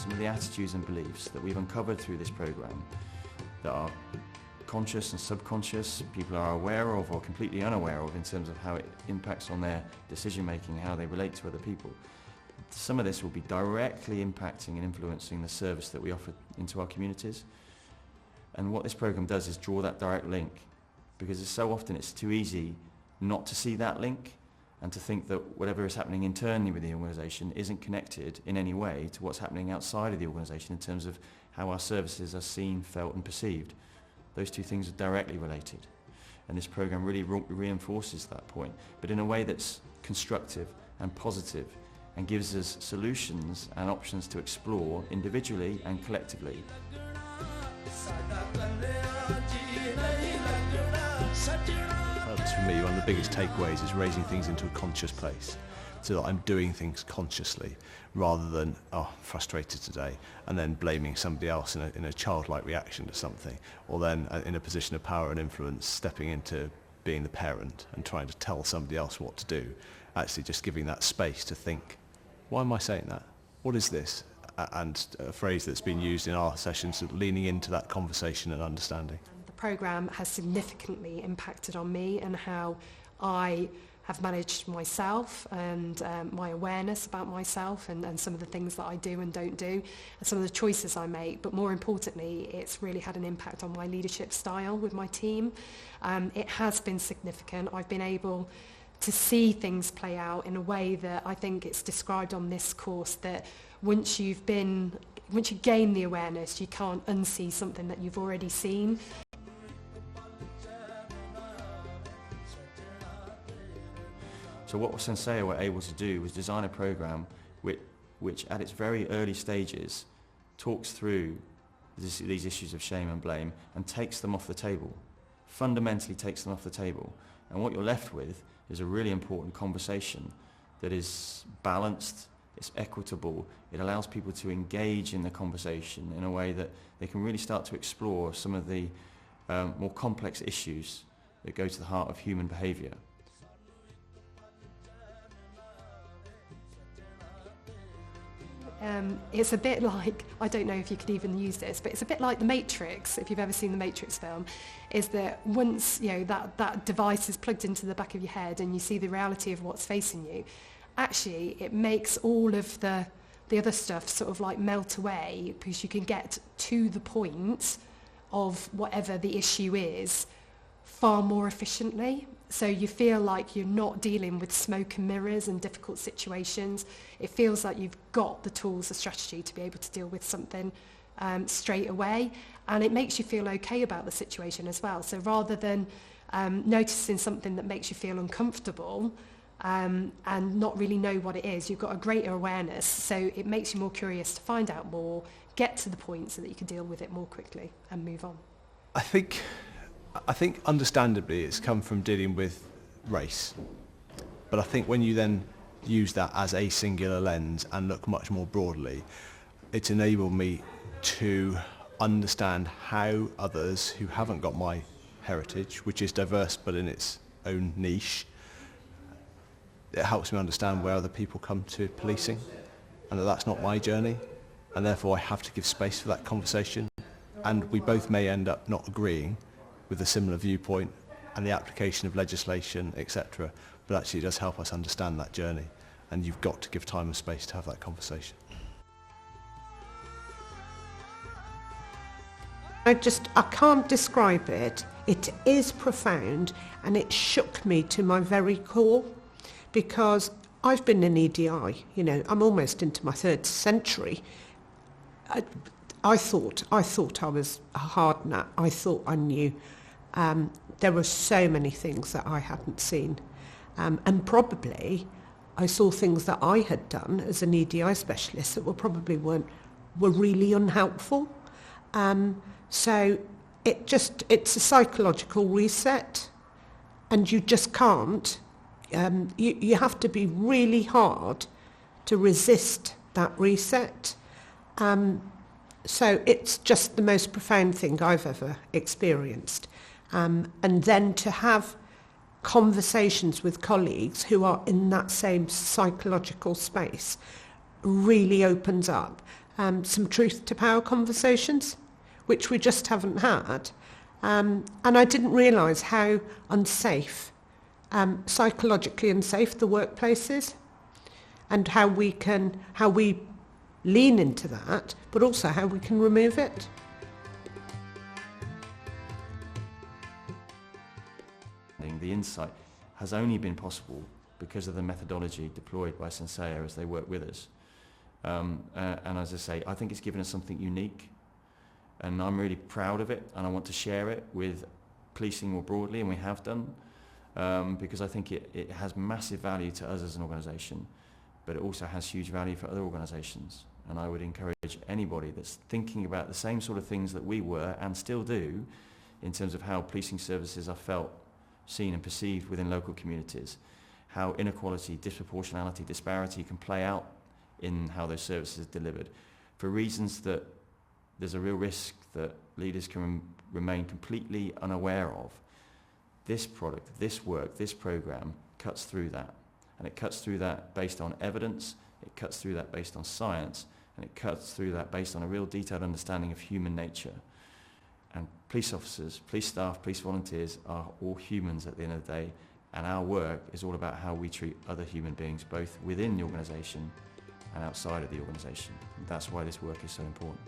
some of the attitudes and beliefs that we've uncovered through this programme that are conscious and subconscious, people are aware of or completely unaware of in terms of how it impacts on their decision making, how they relate to other people. Some of this will be directly impacting and influencing the service that we offer into our communities. And what this programme does is draw that direct link, because so often it's too easy not to see that link and to think that whatever is happening internally with the organisation isn't connected in any way to what's happening outside of the organisation in terms of how our services are seen, felt and perceived. Those two things are directly related. And this programme really reinforces that point, but in a way that's constructive and positive and gives us solutions and options to explore individually and collectively. For me, one of the biggest takeaways is raising things into a conscious place, so that I'm doing things consciously rather than, frustrated today, and then blaming somebody else in a childlike reaction to something, or then in a position of power and influence stepping into being the parent and trying to tell somebody else what to do. Actually just giving that space to think, why am I saying that? What is this? And a phrase that's been used in our sessions, leaning into that conversation and understanding. The programme has significantly impacted on me and how I have managed myself and my awareness about myself and some of the things that I do and don't do and some of the choices I make. But more importantly, it's really had an impact on my leadership style with my team. It has been significant. I've been able to see things play out in a way that I think it's described on this course, that once you gain the awareness, you can't unsee something that you've already seen. So what senseia were able to do was design a programme which at its very early stages talks through these issues of shame and blame and takes them off the table, fundamentally takes them off the table. And what you're left with is a really important conversation that is balanced, it's equitable, it allows people to engage in the conversation in a way that they can really start to explore some of the more complex issues that go to the heart of human behaviour. It's a bit like, I don't know if you could even use this, but it's a bit like The Matrix, if you've ever seen the Matrix film, is that once that device is plugged into the back of your head and you see the reality of what's facing you, actually it makes all of the other stuff sort of like melt away, because you can get to the point of whatever the issue is far more efficiently. So you feel like you're not dealing with smoke and mirrors and difficult situations. It feels like you've got the tools, the strategy to be able to deal with something straight away. And it makes you feel okay about the situation as well. So rather than noticing something that makes you feel uncomfortable and not really know what it is, you've got a greater awareness. So it makes you more curious to find out more, get to the point so that you can deal with it more quickly and move on. I think understandably it's come from dealing with race, but I think when you then use that as a singular lens and look much more broadly, it's enabled me to understand how others who haven't got my heritage, which is diverse but in its own niche, it helps me understand where other people come to policing and that that's not my journey, and therefore I have to give space for that conversation, and we both may end up not agreeing with a similar viewpoint and the application of legislation, etc. But actually it does help us understand that journey, and you've got to give time and space to have that conversation. I can't describe it. It is profound, and it shook me to my very core, because I've been in EDI, I'm almost into my third century. I thought I was a hard nut. I thought I knew. There were so many things that I hadn't seen. And probably I saw things that I had done as an EDI specialist that were really unhelpful. So it's a psychological reset, and you just can't. You have to be really hard to resist that reset. So it's just the most profound thing I've ever experienced. And then to have conversations with colleagues who are in that same psychological space really opens up. some truth to power conversations, which we just haven't had. And I didn't realise how unsafe, psychologically unsafe the workplace is, and how we lean into that, but also how we can remove it. The insight has only been possible because of the methodology deployed by senseia as they work with us. And as I say, I think it's given us something unique, and I'm really proud of it, and I want to share it with policing more broadly, and we have done, because I think it has massive value to us as an organisation, but it also has huge value for other organisations. And I would encourage anybody that's thinking about the same sort of things that we were and still do in terms of how policing services are felt, seen and perceived within local communities, how inequality, disproportionality, disparity can play out in how those services are delivered, for reasons that there's a real risk that leaders can remain completely unaware of. This product, this work, this programme cuts through that. And it cuts through that based on evidence, it cuts through that based on science, and it cuts through that based on a real detailed understanding of human nature. And police officers, police staff, police volunteers are all humans at the end of the day, and our work is all about how we treat other human beings, both within the organisation and outside of the organisation. That's why this work is so important.